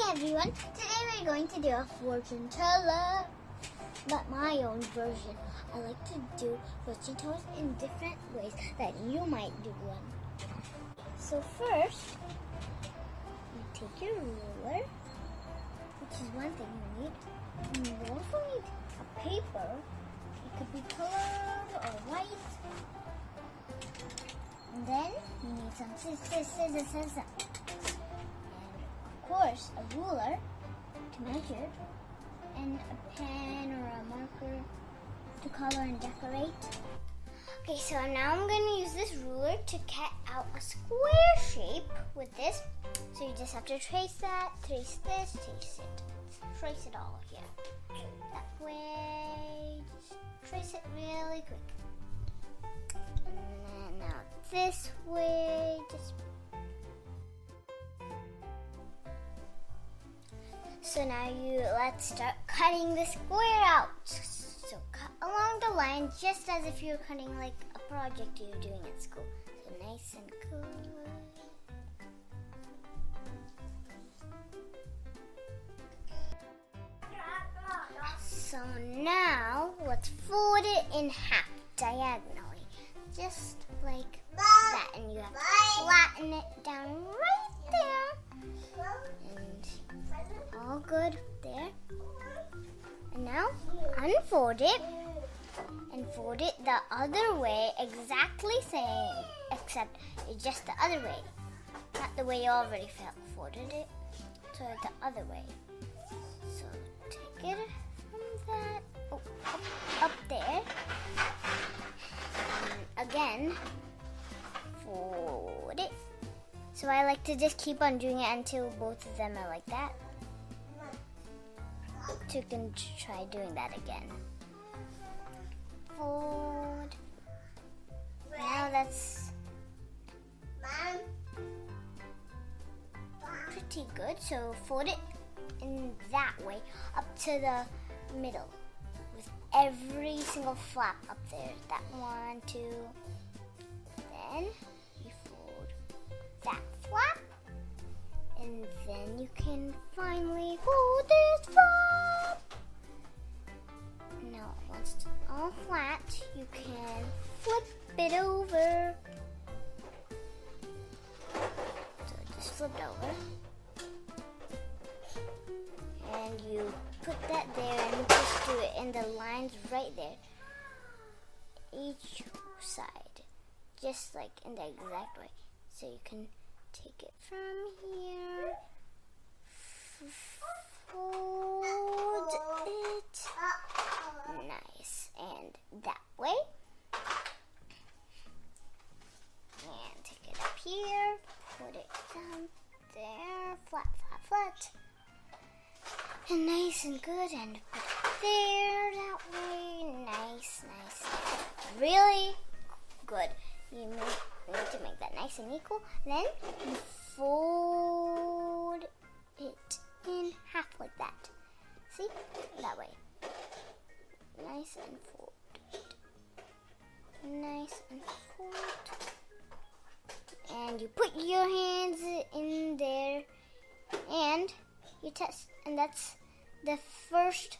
Hi everyone, today we're going to do a fortune teller, but my own version. I like to do fortune tellers in different ways that you might do them. So first, you take your ruler, which is one thing you need. And you also need a paper. It could be colored or white. And then you need some scissors. Of course, a ruler to measure, and a pen or a marker to color and decorate. Okay, so now I'm going to use this ruler to cut out a square shape with this. So you just have to trace that, trace this, trace it all here. That way, just trace it really quick. And then now this way, just. So now let's start cutting the square out. So cut along the line just as if you're cutting like a project you're doing at school. So nice and good. So now let's fold it in half diagonally. Just like that. And you have to flatten it down right there. And all good there. And now unfold it and fold it the other way, exactly same, except it's just the other way, not the way you already folded it. So the other way. So take it from that up there, and again fold it. So I like to just keep on doing it until both of them are like that. So you can try doing that again. Fold. Now that's pretty good. So fold it in that way up to the middle with every single flap up there. That one, two. Then you fold that flap. And then you can finally hold this flap. Now, once it's all flat, you can flip it over. So just flip it over. And you put that there and just do it in the lines right there. Each side. Just like in the exact way. So you can take it from here, fold it, nice, and that way, and take it up here, put it down there, flat, and nice and good, and put it there, that way, nice, really good. You need to make that nice and equal. Then you fold it in half like that. See? That way. Nice and fold it. Nice and fold. And you put your hands in there and you test. And that's the first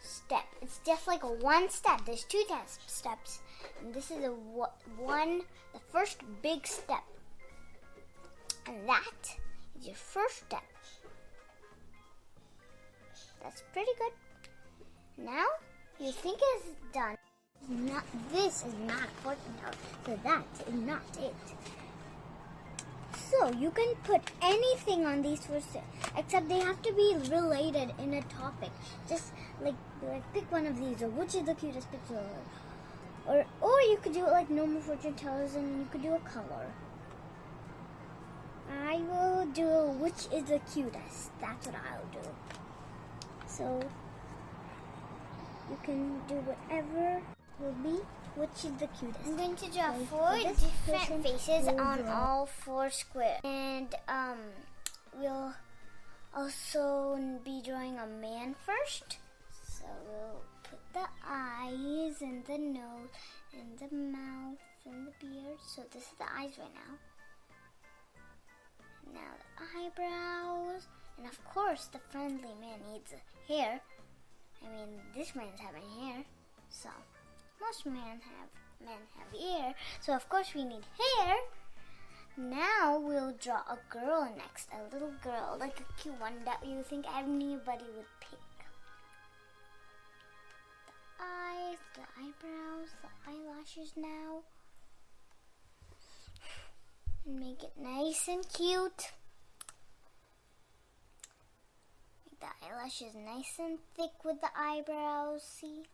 step. It's just like a one step. There's two steps. And this is the first big step. And that is your first step. That's pretty good. Now, you think it's done. This is not fortune teller. So that is not it. So you can put anything on these first steps, except they have to be related in a topic. Just like pick one of these, or which is the cutest picture. Or you could do it like normal fortune tellers, and you could do a color. I will do which is the cutest. That's what I'll do. So you can do whatever will be which is the cutest. I'm going to draw four different faces on all four squares. And we'll also be drawing a man first. So we'll put the eyes and the nose and the mouth and the beard. So this is the eyes right now. Now the eyebrows And of course, the friendly man needs hair. I mean, this man's having hair. So, most men have hair. So, of course, we need hair. Now, we'll draw a girl next. A little girl, like a cute one that you think anybody would pick. The eyes, the eyebrows, the eyelashes now. Make it nice and cute. Make the eyelashes nice and thick with the eyebrows. See?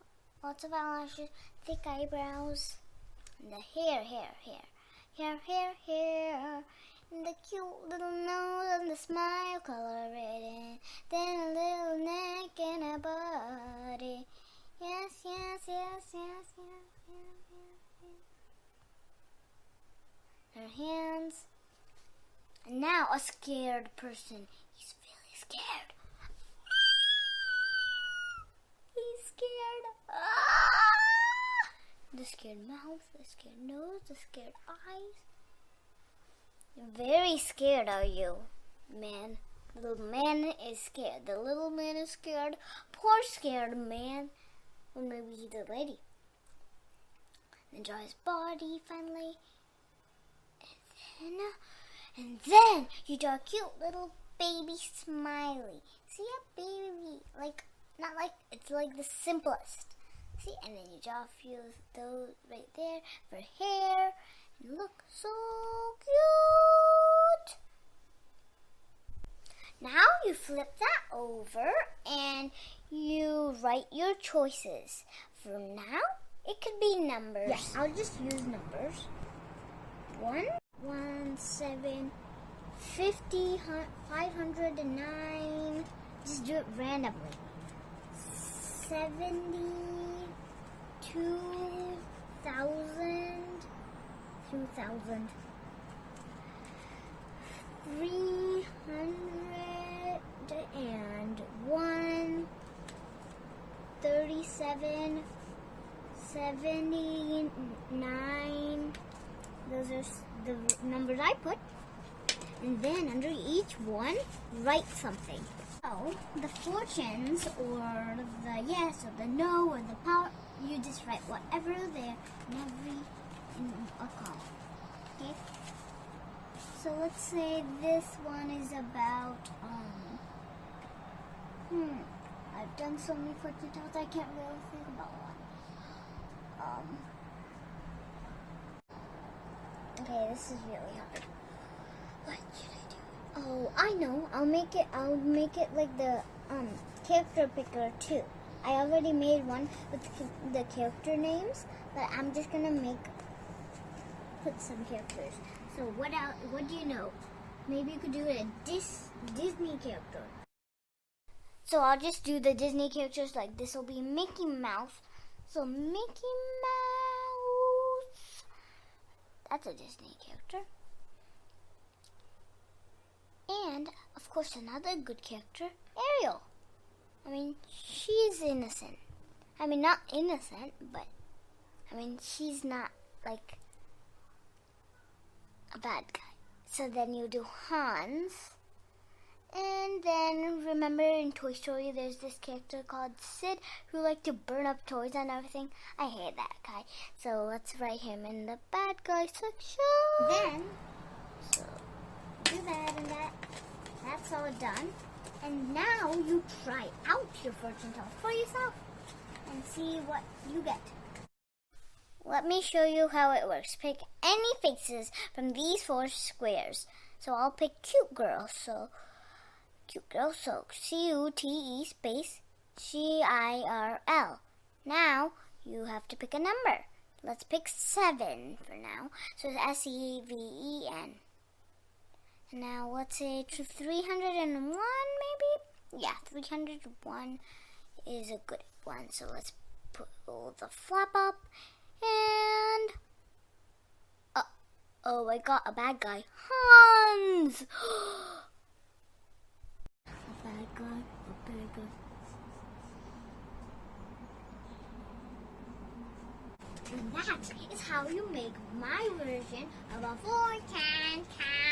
Lots of eyelashes, thick eyebrows. And the hair. And the cute little nose and the smile, color it in. Then a little neck and a body. Yes. Her hands. And now a scared person. He's really scared. He's scared. The scared mouth, the scared nose, the scared eyes. Very scared are you, man. The little man is scared. The little man is scared. Poor scared man. Or maybe he's a lady. Then draw his body finally. And then you draw a cute little baby smiley. See a baby, not like, it's like the simplest. See, and then you draw a few of those right there for hair. And look, so cute. Now you flip that over and you write your choices. For now, it could be numbers. Yes, I'll just use numbers. 1, 7, 50, 509. Just do it randomly. 72,000, 2,000. 301, 37, 79. Those are the numbers I put. And then under each one, write something. So, the fortunes, or the yes, or the no, or the power, you just write whatever there in a column. Okay? So let's say this one is about, I've done so many fortune tells, I can't really think about one. Okay, this is really hard. What should I do? Oh, I know. I'll make it like the character picker too. I already made one with the character names, but I'm just gonna put some characters. So what do you know? Maybe you could do a Disney character. So I'll just do the Disney characters, like this will be Mickey Mouse. So Mickey Mouse. That's a Disney character. And, of course, another good character, Ariel. I mean, she's innocent. I mean, not innocent, but, I mean, she's not, like, a bad guy. So then you do Hans. And then, remember in Toy Story, there's this character called Sid who liked to burn up toys and everything. I hate that guy. So let's write him in the bad guy section. Then, so do that and that. That's all done. And now you try out your fortune teller for yourself and see what you get. Let me show you how it works. Pick any faces from these 4 squares. So I'll pick cute girl. So CUTE space CIRL. Now you have to pick a number. Let's pick 7 for now. So it's SEVEN. And now let's say 301 maybe? Yeah, 301 is a good one. So let's pull the flap up and oh, I got a bad guy. Hans! A bad guy. And that is how you make my version of a fortune teller.